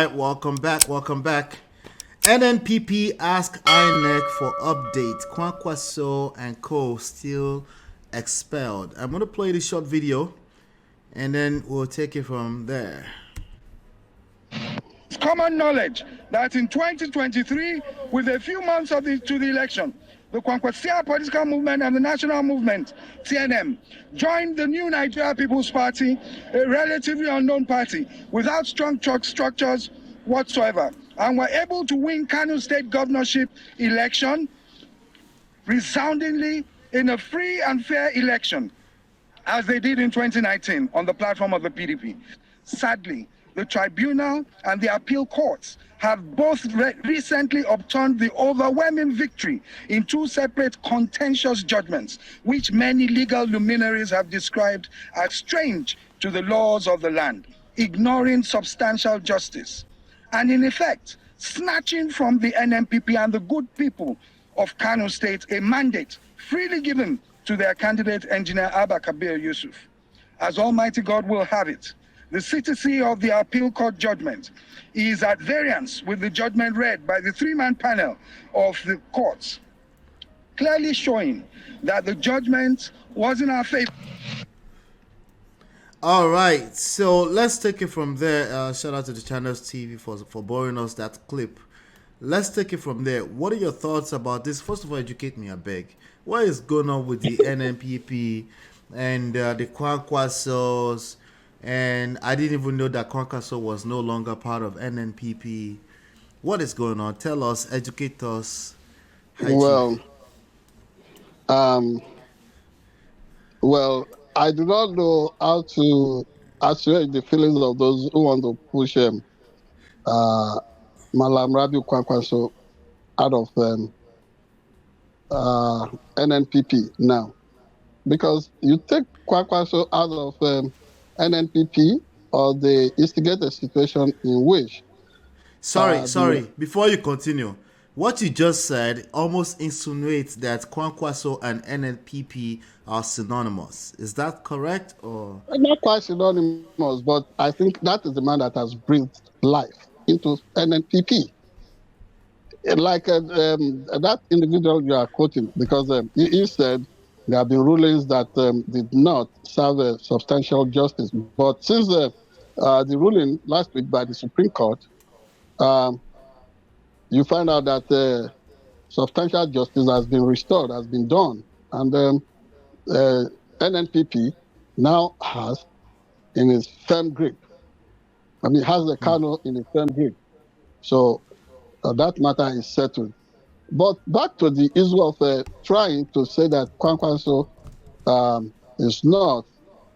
right, welcome back. Nnpp ask Inec for update. Kwankwaso and co still expelled. I'm going to play this short video and then we'll take it from there. It's common knowledge that in 2023, with a few months to the election, the Kwankwaso political movement and the national movement, TNM, joined the new Nigeria People's Party, a relatively unknown party, without strong structures whatsoever, and were able to win Kano State governorship election resoundingly in a free and fair election, as they did in 2019 on the platform of the PDP. Sadly, the tribunal and the appeal courts have both recently obtained the overwhelming victory in two separate contentious judgments, which many legal luminaries have described as strange to the laws of the land, ignoring substantial justice, and in effect, snatching from the Nnpp and the good people of Kano State a mandate freely given to their candidate, Engineer Abba Kabir Yusuf. As Almighty God will have it, the CTC of the appeal court judgment is at variance with the judgment read by the three-man panel of the courts, clearly showing that the judgment was in our favor. All right, so let's take it from there. Shout out to the Channels TV for borrowing us that clip. Let's take it from there. What are your thoughts about this? First of all, educate me, I beg. What is going on with the Nnpp and the Kwankwasos? And I didn't even know that Kwankwaso was no longer part of Nnpp. What is going on? Tell us, educate us. Well, I do not know how to assuage the feelings of those who want to push Malam Rabiu Kwankwaso out of Nnpp now. Because you take Kwankwaso out of Nnpp, or they instigate a situation in which... Sorry. Before you continue, what you just said almost insinuates that Kwankwaso and Nnpp are synonymous. Is that correct? Or not quite synonymous, but I think that is the man that has breathed life into Nnpp. Like that individual you are quoting, because he said there have been rulings that did not serve substantial justice. But since the ruling last week by the Supreme Court, you find out that substantial justice has been restored, has been done. And Nnpp now has in its firm grip. Has the Kano in a firm grip. So that matter is settled. But back to the issue of trying to say that Kwankwaso is not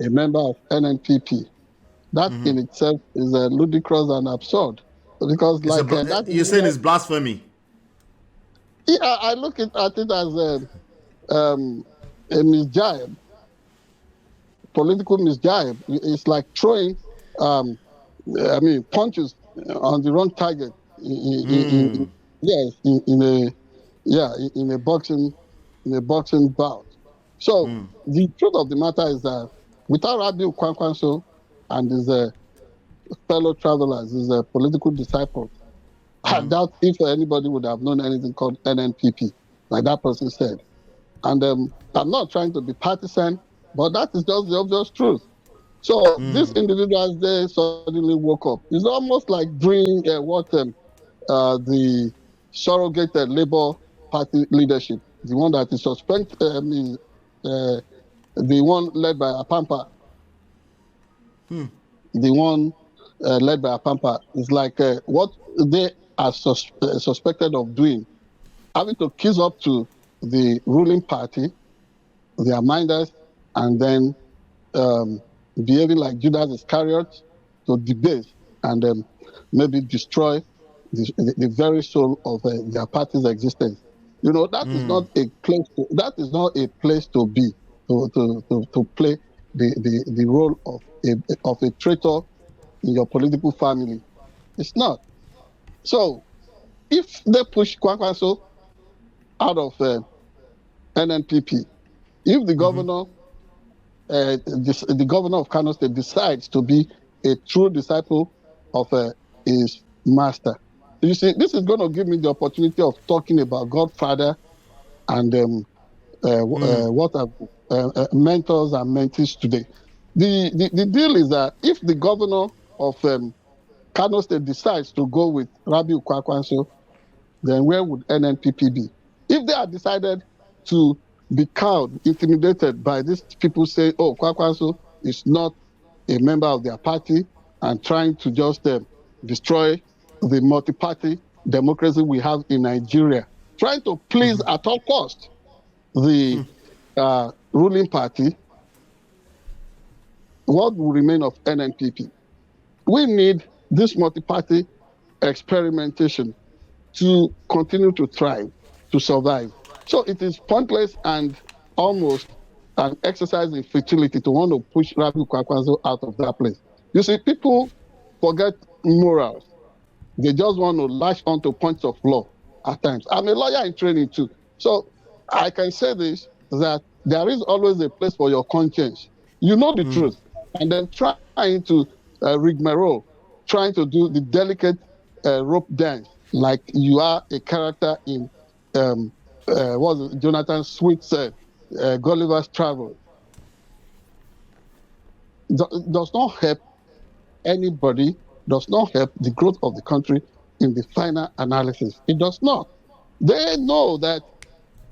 a member of Nnpp. That in itself is ludicrous and absurd. Because you're saying it's blasphemy. Yeah, I look at it as a misjive, political misjive. It's like throwing punches on the wrong target in a boxing bout. So the truth of the matter is that without Rabiu Kwankwaso and his fellow travelers, his political disciples, I doubt if anybody would have known anything called Nnpp, like that person said. And I'm not trying to be partisan, but that is just the obvious truth. So these individuals, they suddenly woke up. It's almost like doing what the surrogated Labour Party leadership, the one that is suspended, the one led by Apampa, the one led by Apampa, is like what they are suspected of doing, having to kiss up to the ruling party, their minders, and then behaving like Judas Iscariot to debase and maybe destroy the very soul of their party's existence. That is not a place. That is not a place to be to play the role of a traitor in your political family. It's not. So, if they push Kwankwaso out of Nnpp, if the governor, the governor of Kano State decides to be a true disciple of his master. You see, this is going to give me the opportunity of talking about Godfather and what are mentors and mentees today. The deal is that if the governor of Kano State decides to go with Rabiu Kwankwaso, then where would Nnpp be? If they had decided to be cowed, intimidated by these people saying, oh, Kwankwaso is not a member of their party and trying to just destroy the multi-party democracy we have in Nigeria, trying to please at all costs the ruling party, what will remain of Nnpp? We need this multi-party experimentation to continue to thrive, to survive. So it is pointless and almost an exercise in futility to want to push Rabiu Kwankwaso out of that place. You see, people forget morals. They just want to latch onto points of law at times. I'm a lawyer in training too. So I can say this, that there is always a place for your conscience. You know the truth. And then trying to rigmarole, trying to do the delicate rope dance like you are a character in what was it, Jonathan Swift said, Gulliver's Travel. Does not help anybody, does not help the growth of the country in the final analysis. It does not. They know that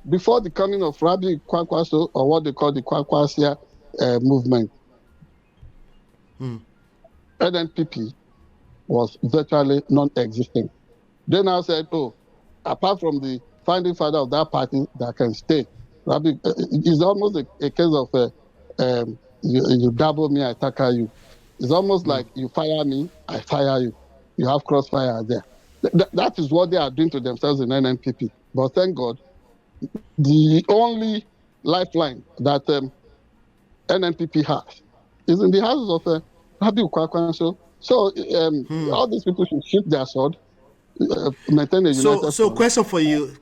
before the coming of Rabiu Kwankwaso, or what they call the Kwankwasia movement, Nnpp was virtually non-existent. They now said, oh, apart from the founding father of that party that can stay, Rabiu, it's almost a case of you double me, I tackle you. It's almost like you fire me, I fire you. You have crossfire there. That is what they are doing to themselves in Nnpp. But thank God, the only lifeline that Nnpp has is in the hands of Rabiu Kwankwaso. So all these people should shift their sword, maintain a united So front.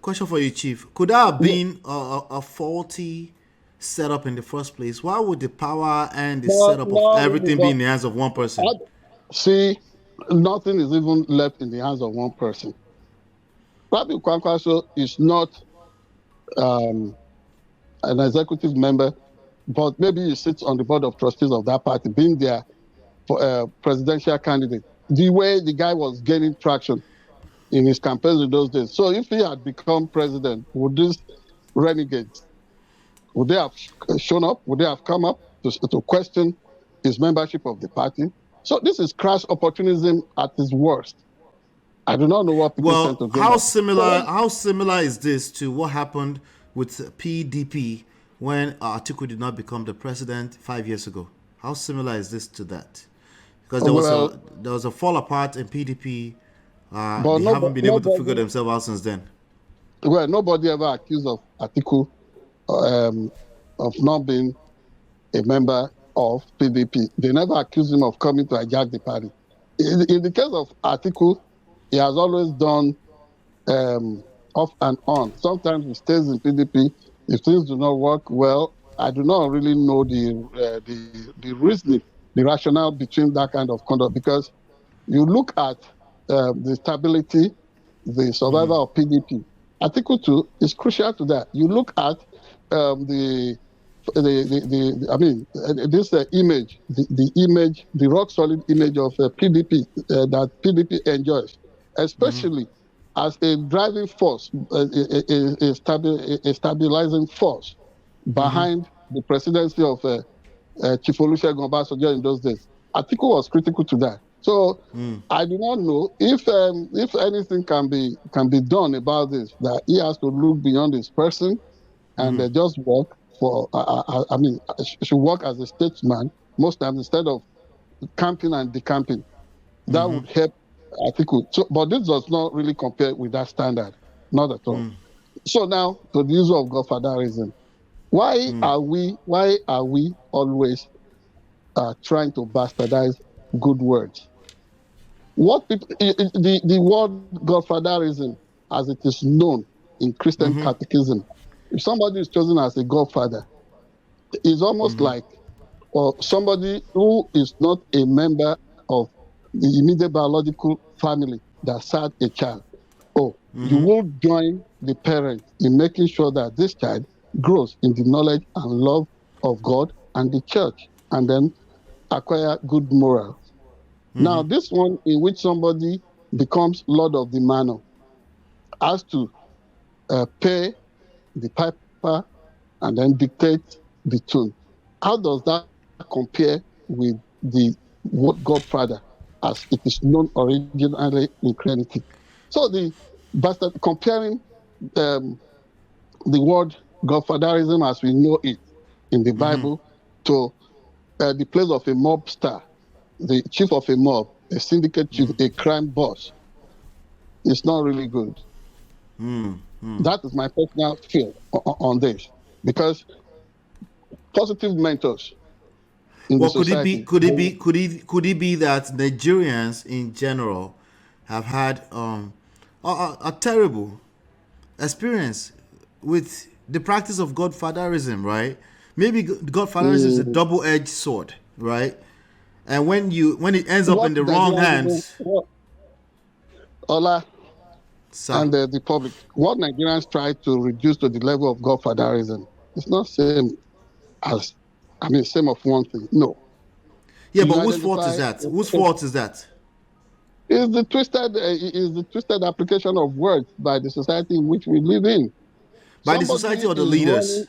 question for you, Chief. Could that have been a faulty setup in the first place? Why would the power and the setup of everything be in the hands of one person? See, nothing is even left in the hands of one person. Rabiu Kwankwaso is not an executive member, but maybe he sits on the board of trustees of that party, being their presidential candidate. The way the guy was gaining traction in his campaigns in those days. So if he had become president, would these renegades, would they have shown up? Would they have come up to question his membership of the party? So this is crass opportunism at its worst. I do not know what people tend to do. How similar is this to what happened with PDP when Atiku did not become the president 5 years ago? How similar is this to that? Because there was a fall apart in PDP. They haven't been able to figure themselves out since then. Well, nobody ever accused of Atiku of not being a member of PDP. They never accused him of coming to hijack the party. In the case of Atiku, he has always done off and on. Sometimes he stays in PDP. If things do not work well, I do not really know the reasoning, the rationale between that kind of conduct, because you look at the stability, the survival of PDP. Atiku 2 is crucial to that. You look at this image, the rock solid image of PDP that PDP enjoys, especially as a driving force, a stabilizing force behind the presidency of Chief Olusegun Obasanjo in those days. Atiku was critical to that. So I do not know if anything can be done about this, that he has to look beyond his person and just work for, should work as a statesman most times instead of camping and decamping. That would help Atiku. So, but this does not really compare with that standard, not at all. So now to the issue of godfatherism. Why are we always trying to bastardize good words? What people, the word godfatherism, as it is known in Christian catechism, if somebody is chosen as a godfather, it's almost like somebody who is not a member of the immediate biological family that sad a child. Oh, you will join the parents in making sure that this child grows in the knowledge and love of God and the church, and then acquire good morals. Now, this one in which somebody becomes Lord of the Manor has to pay the piper and then dictate the tune. How does that compare with the word Godfather as it is known originally in Christianity? So the bastard comparing the word Godfatherism as we know it in the Bible to the place of a mobster, the chief of a mob, a syndicate chief, a crime boss. It's not really good. That is my personal feel on this, because positive mentors in the society. Could it be that Nigerians in general have had a terrible experience with the practice of Godfatherism, right? Maybe Godfatherism is a double-edged sword, right? And when it ends up in the wrong hands, Ola and the public, what Nigerians try to reduce to the level of Godfatherism, it's not same as, same of one thing. No. Yeah, but whose fault is that? Whose fault is that? Is the twisted application of words by the society in which we live in. By the society or the leaders?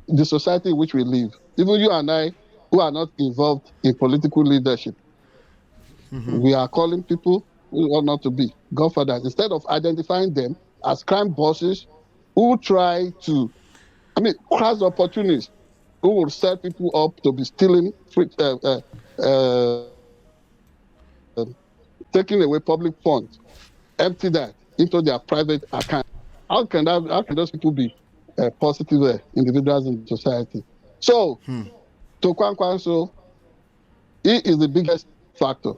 The society in which we live. Even you and I, who are not involved in political leadership, we are calling people who ought not to be Godfathers, instead of identifying them as crime bosses who try to, crass opportunities, who will set people up to be stealing, taking away public funds, empty that into their private account. How can those people be positive individuals in society? So, to Kwankwaso, he is the biggest factor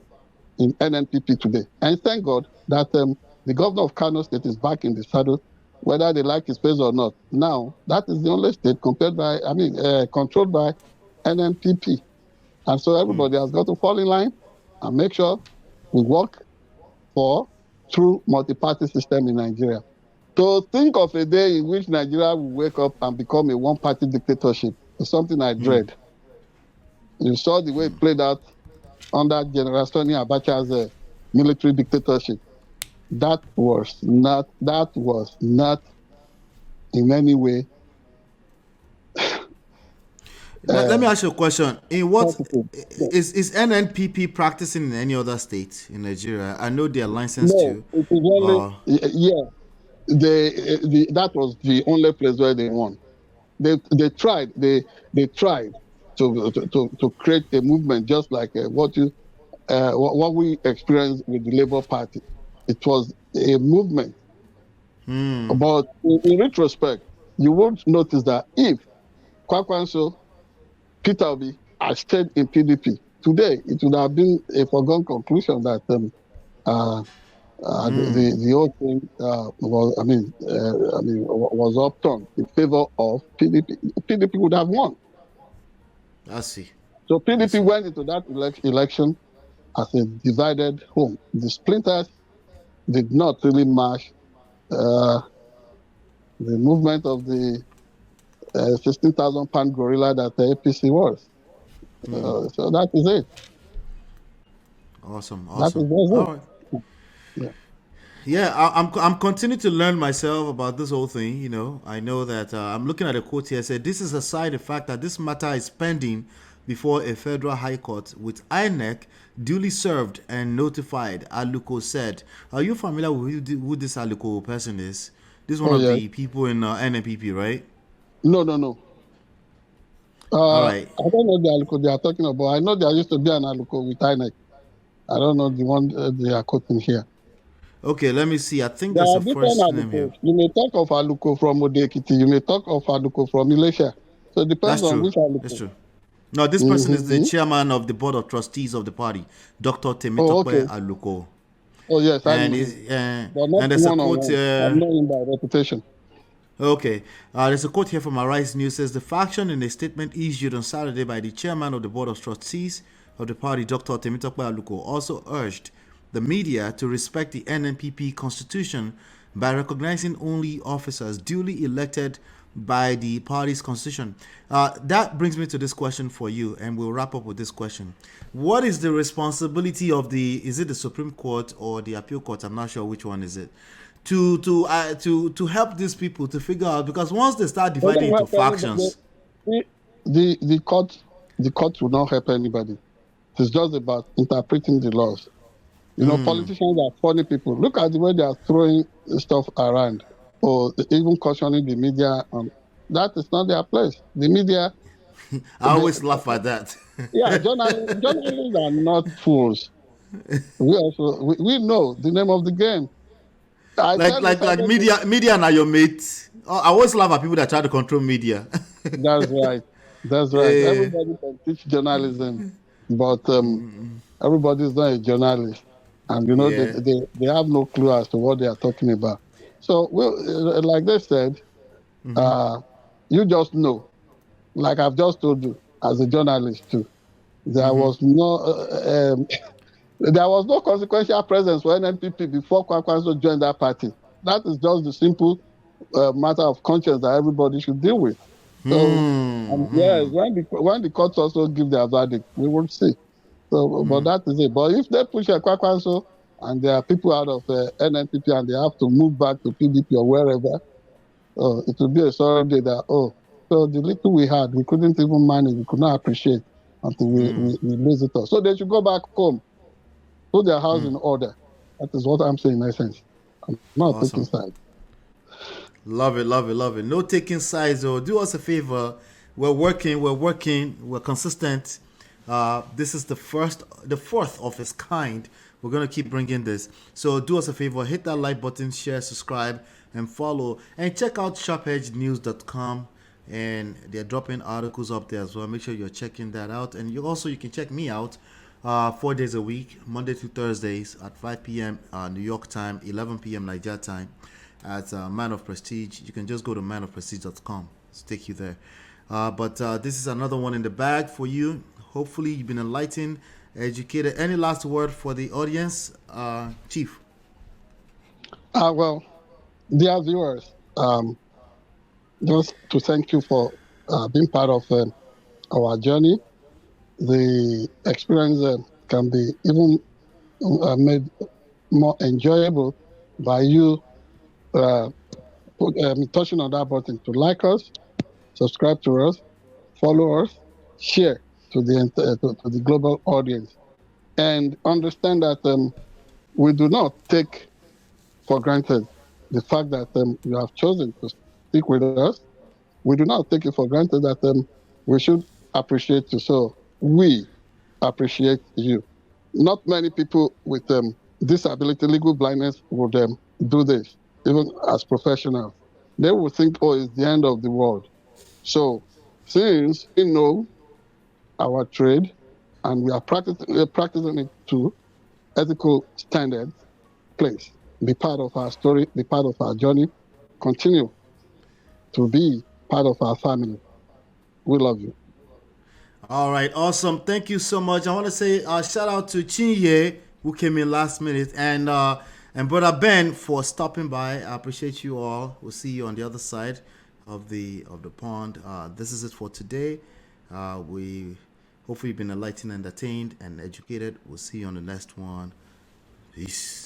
in Nnpp today. And thank God that the governor of Kano State is back in the saddle, whether they like his face or not. Now, that is the only state controlled by Nnpp. And so everybody has got to fall in line and make sure we work for true multi-party system in Nigeria. To think of a day in which Nigeria will wake up and become a one-party dictatorship is something I dread. You saw the way it played out under General Sani Abacha's military dictatorship. That was not in any way. Let me ask you a question. In what is Nnpp practicing in any other state in Nigeria? I know they are licensed to. It is only, that was the only place where they won. They tried to create a movement just like what we experienced with the Labour Party. It was a movement. But in retrospect, you would notice that if Kwankwaso, Peter Obi had stayed in PDP, today it would have been a foregone conclusion that the whole thing was upturned in favor of PDP. PDP would have won. I see. So PDP went into that election as a divided home. The splinters did not really match the movement of the 16,000-pound gorilla that the APC was. So that is it. Awesome. That is it. All right. Yeah, I'm continuing to learn myself about this whole thing. You know, I know that I'm looking at a quote here. Said this is aside the fact that this matter is pending before a federal high court with Inec duly served and notified. Aluko said, "Are you familiar with who this Aluko person is? This is one of the people in Nnpp, right?" No. All right. I don't know the Aluko they are talking about. I know there used to be an Aluko with Inec. I don't know the one they are quoting here. Okay, let me see. I think that's the first name here. You may talk of Aluko from Odekiti. You may talk of Aluko from Ilesha. So it depends on which Aluko. That's true. No, this person is the chairman of the board of trustees of the party, Dr. Temitope Aluko. Oh, yes. And there's a quote here. I know him by reputation. Okay. There's a quote here from Arise News. Says the faction in a statement issued on Saturday by the chairman of the board of trustees of the party, Dr. Temitope Aluko, also urged the media to respect the Nnpp constitution by recognizing only officers duly elected by the party's constitution. That brings me to this question for you, and we'll wrap up with this question. What is the responsibility of is it the Supreme Court or the Appeal Court? I'm not sure which one is it. To help these people to figure out, because once they start dividing into factions, the court will not help anybody. It's just about interpreting the laws. Politicians are funny people. Look at the way they are throwing stuff around, or even cautioning the media. That is not their place. The media. I always laugh at that. Yeah, journalists are not fools. We know the name of the game. Like media are your mates. I always laugh at people that try to control media. That's right. Everybody can teach journalism, but everybody is not a journalist, and they have no clue as to what they are talking about. So, like they said, you just know. Like I've just told you, as a journalist too, there was no. There was no consequential presence for Nnpp before Kwankwaso joined that party. That is just the simple matter of conscience that everybody should deal with. So, yes, when the courts also give their verdict, we will see. So, but that is it. But if they push a Kwankwaso and there are people out of Nnpp and they have to move back to PDP or wherever, it will be a sorry day that, so the little we had, we couldn't even manage, we could not appreciate until we lose it all. So they should go back home. Put their house in order. That is what I'm saying in essence. I'm not taking sides. Love it. No taking sides, though. Do us a favor. We're working, we're consistent. This is the fourth of its kind. We're going to keep bringing this. So do us a favor, hit that like button, share, subscribe, and follow. And check out SharpEdgeNews.com. And they're dropping articles up there as well. Make sure you're checking that out. And you can check me out 4 days a week, Monday to Thursdays at 5 p.m. New York time, 11 p.m. Nigeria time at Man of Prestige. You can just go to manofprestige.com. It's take you there. But this is another one in the bag for you. Hopefully you've been enlightened, educated. Any last word for the audience, Chief? Well, dear viewers, just to thank you for being part of our journey. The experience can be even made more enjoyable by you touching on that button to like us, subscribe to us, follow us, share to the global audience, and understand that we do not take for granted the fact that you have chosen to stick with us. We do not take it for granted that we should appreciate you. So we appreciate you. Not many people with disability, legal blindness would do this, even as professionals. They would think, it's the end of the world. So since we know our trade and we are practicing it to ethical standards, please be part of our story, be part of our journey, continue to be part of our family. We love you. All right, awesome. Thank you so much. I want to say shout out to Chinye, who came in last minute, and Brother Ben for stopping by. I appreciate you all. We'll see you on the other side of the pond. This is it for today. We hopefully you've been enlightened, entertained, and educated. We'll see you on the next one. Peace.